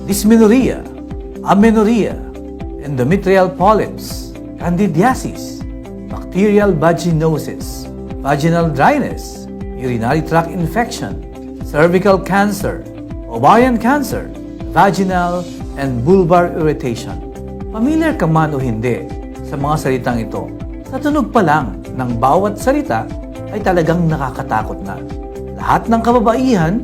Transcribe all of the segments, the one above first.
dysmenorrhea, amenorrhea, endometrial polyps, candidiasis, bacterial vaginosis, vaginal dryness, urinary tract infection, cervical cancer, ovarian cancer, vaginal and vulvar irritation. Familiar ka man o hindi sa mga salitang ito, sa tunog pa lang ng bawat salita ay talagang nakakatakot na. Lahat ng kababaihan,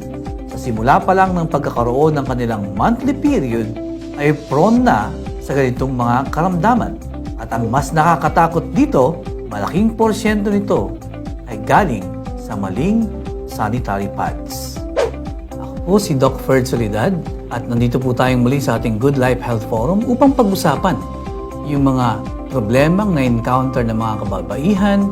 sa simula pa lang ng pagkakaroon ng kanilang monthly period, ay prone na sa ganitong mga karamdaman. At ang mas nakakatakot dito, malaking porsyento nito ay galing sa maling sanitary pads. Ako po si Doc Ferd Soledad at nandito po tayong muli sa ating Good Life Health Forum upang pag-usapan yung mga problemang na-encounter ng mga kababaihan,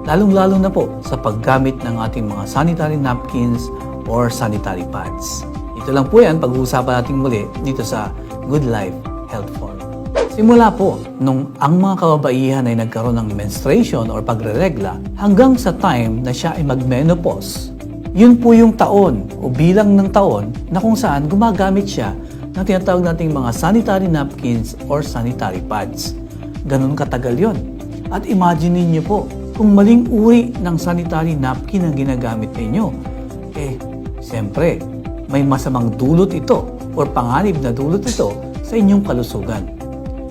lalong-lalo na po sa paggamit ng ating mga sanitary napkins or sanitary pads. Ito lang po yan, pag-uusapan natin muli dito sa Good Life Health Forum. Simula po, nung ang mga kababaihan ay nagkaroon ng menstruation or pagreregla hanggang sa time na siya ay mag-menopause, yun po yung taon o bilang ng taon na kung saan gumagamit siya ng tinatawag nating mga sanitary napkins or sanitary pads. Ganun katagal yun. At imagine niyo po, kung maling uri ng sanitary napkin ang ginagamit ninyo, siyempre, may masamang dulot ito or panganib na dulot ito sa inyong kalusugan.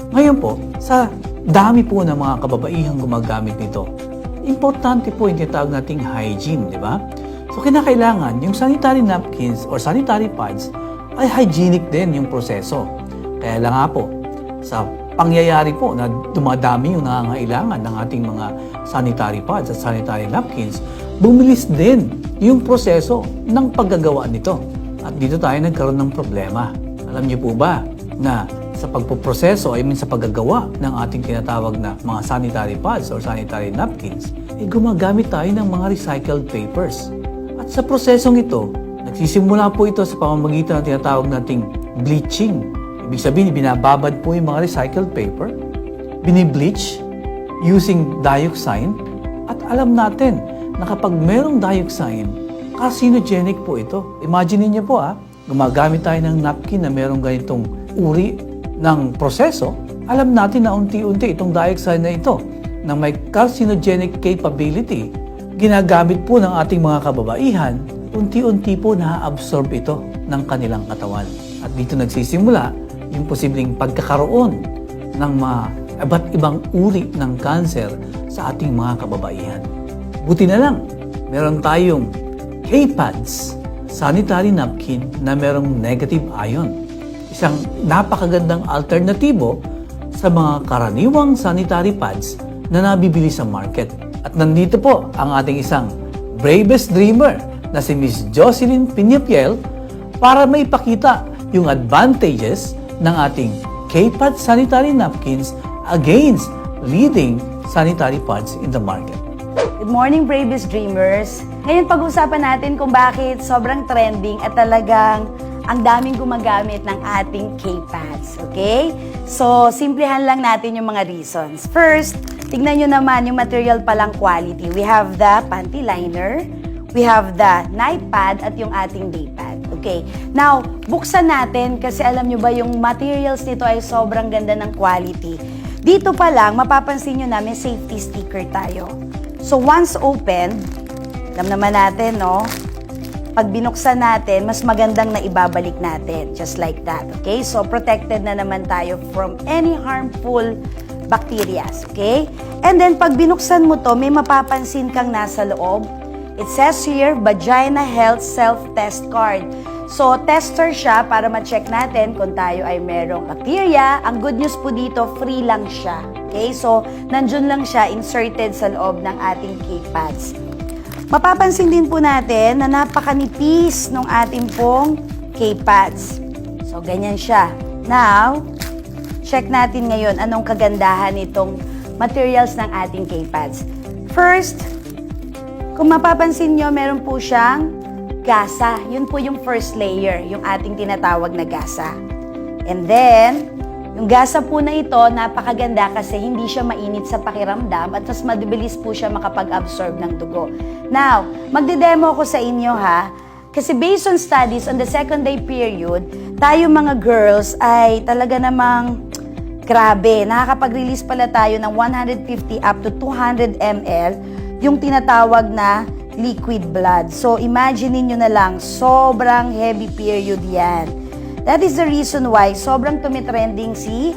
Ngayon po, sa dami po ng mga kababaihang gumagamit nito, importante po yung tinatawag nating hygiene, di ba? So, kinakailangan yung sanitary napkins or sanitary pads ay hygienic din yung proseso. Kaya lang nga po, sa pangyayari po na dumadami yung nangangailangan ng ating mga sanitary pads at sanitary napkins, bumilis din yung proseso ng paggagawa nito. At dito tayo nagkaroon ng problema. Alam niyo po ba na sa pagpoproseso, sa paggagawa ng ating tinatawag na mga sanitary pads or sanitary napkins, gumagamit tayo ng mga recycled papers. At sa prosesong ito, nagsisimula po ito sa pamamagitan ng tinatawag nating bleaching. Ibig sabihin, binababad po yung mga recycled paper, binibleach using dioxin, at alam natin na kapag merong dioxin, carcinogenic po ito. Imagine niyo po gumagamit tayo ng napkin na merong ganitong uri ng proseso, alam natin na unti-unti itong dioxin na ito na may carcinogenic capability, ginagamit po ng ating mga kababaihan, unti-unti po na-absorb ito ng kanilang katawan. At dito nagsisimula yung posibleng pagkakaroon ng mga iba't ibang uri ng cancer sa ating mga kababaihan. Buti na lang, meron tayong K-pads, sanitary napkin na merong negative ion. Isang napakagandang alternatibo sa mga karaniwang sanitary pads na nabibili sa market. At nandito po ang ating isang bravest dreamer na si Miss Jocelyn Piñapiel para maipakita yung advantages ng ating K-pad sanitary napkins against leading sanitary pads in the market. Good morning, bravest dreamers! Ngayon pag-usapan natin kung bakit sobrang trending at talagang ang daming gumagamit ng ating K-pads. Okay? So, simplihan lang natin yung mga reasons. First, tignan nyo naman yung material palang quality. We have the panty liner, we have the night pad, at yung ating day pad. Okay. Now, buksan natin kasi alam nyo ba yung materials nito ay sobrang ganda ng quality. Dito pa lang, mapapansin nyo na may safety sticker tayo. So, once open, alam naman natin, no? Pag binuksan natin, mas magandang na ibabalik natin. Just like that. Okay? So, protected na naman tayo from any harmful bacteria. Okay? And then, pag binuksan mo to, may mapapansin kang nasa loob. It says here, Vagina Health Self-Test Card. So, tester siya para ma-check natin kung tayo ay merong bacteria. Ang good news po dito, free lang siya. Okay? So, nandun lang siya inserted sa loob ng ating K-pads. Mapapansin din po natin na napakanipis ng ating pong K-pads. So, ganyan siya. Now, check natin ngayon anong kagandahan nitong materials ng ating K-pads. First, kung mapapansin nyo, meron po siyang gasa. Yun po yung first layer, yung ating tinatawag na gasa. And then, yung gasa po na ito, napakaganda kasi hindi siya mainit sa pakiramdam at mas mabilis po siya makapag-absorb ng dugo. Now, magde-demo ko sa inyo kasi based on studies on the second day period, tayo mga girls ay talaga namang grabe. Nakakapag-release pala tayo ng 150 up to 200 ml yung tinatawag na liquid blood. So, imagine niyo na lang, sobrang heavy period yan. That is the reason why sobrang tumitrending si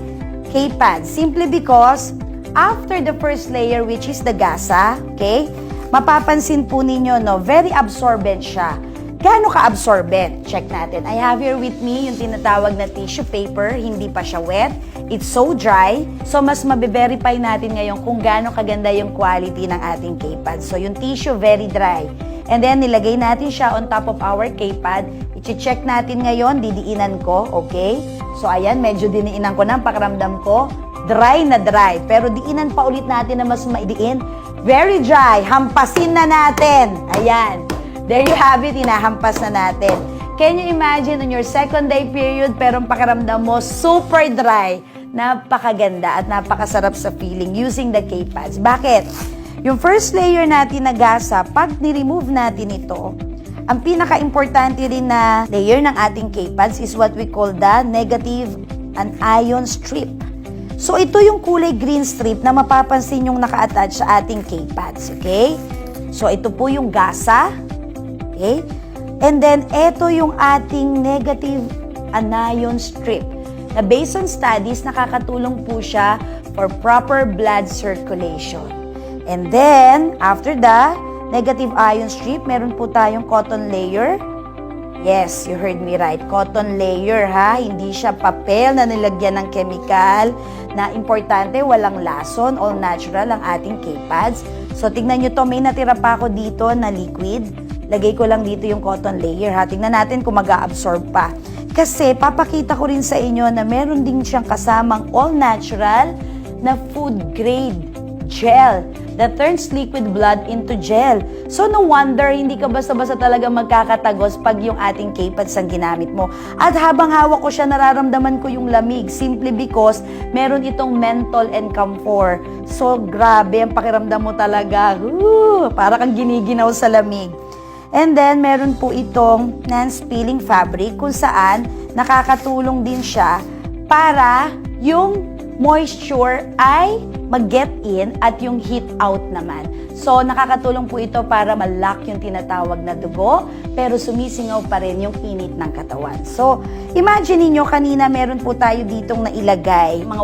K-Pads. Simply because, after the first layer, which is the gasa, okay, mapapansin po ninyo, no, very absorbent siya. Gaano ka-absorbent? Check natin. I have here with me yung tinatawag na tissue paper. Hindi pa siya wet. It's so dry. So, mas mabe-verify natin ngayon kung gaano kaganda yung quality ng ating K-Pad. So, yung tissue, very dry. And then, nilagay natin siya on top of our K-Pad. I-check natin ngayon, didiinan ko, okay? So, ayan, medyo diniinan ko na. Pakiramdam ko, dry na dry. Pero diinan pa ulit natin na mas maidiin. Very dry. Hampasin na natin. Ayan. There you have it, hinahampas na natin. Can you imagine on your second day period, pero ang pakiramdam mo, super dry. Napakaganda at napakasarap sa feeling using the K-Pads. Bakit? Yung first layer natin na gasa, pag ni-remove natin ito, ang pinaka-importante rin na layer ng ating K-Pads is what we call the negative anion strip. So, ito yung kulay green strip na mapapansin yung naka-attach sa ating K-Pads. Okay? So, ito po yung gasa. Okay? And then, ito yung ating negative anion strip. Na based on studies, nakakatulong po siya for proper blood circulation. And then, after the negative ion strip, meron po tayong cotton layer. Yes, you heard me right. Cotton layer, ha? Hindi siya papel na nilagyan ng chemical. Na importante, walang lason, all natural ang ating K-Pads. So, tignan nyo to, may natira pa ako dito na liquid. Lagay ko lang dito yung cotton layer, ha? Tingnan natin kung mag-a-absorb pa. Kasi, papakita ko rin sa inyo na meron din siyang kasamang all-natural na food grade gel that turns liquid blood into gel. So, no wonder, hindi ka basta-basta talaga magkakatagos pag yung ating K-Pads ang ginamit mo. At habang hawak ko siya, nararamdaman ko yung lamig simply because meron itong menthol and camphor. So, grabe, ang pakiramdam mo talaga. Para kang giniginaw sa lamig. And then, meron po itong non-spilling fabric kung saan nakakatulong din siya para yung moisture ay mag-get in at yung heat out naman. So, nakakatulong po ito para ma-lock yung tinatawag na dugo, pero sumisingaw pa rin yung init ng katawan. So, imagine niyo kanina meron po tayo ditong nailagay, mga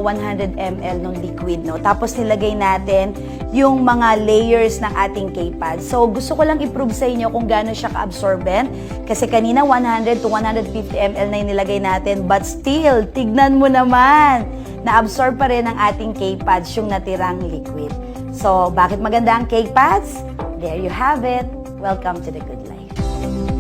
100 ml ng liquid, no? Tapos nilagay natin yung mga layers ng ating K-Pad. So, gusto ko lang i-prove sa inyo kung gaano siya ka-absorbent. Kasi kanina 100 to 150 ml na inilagay natin, but still, tignan mo naman, na-absorb pa rin ang ating K-Pads yung natirang liquid. So, bakit maganda ang K-Pads? There you have it. Welcome to the good life.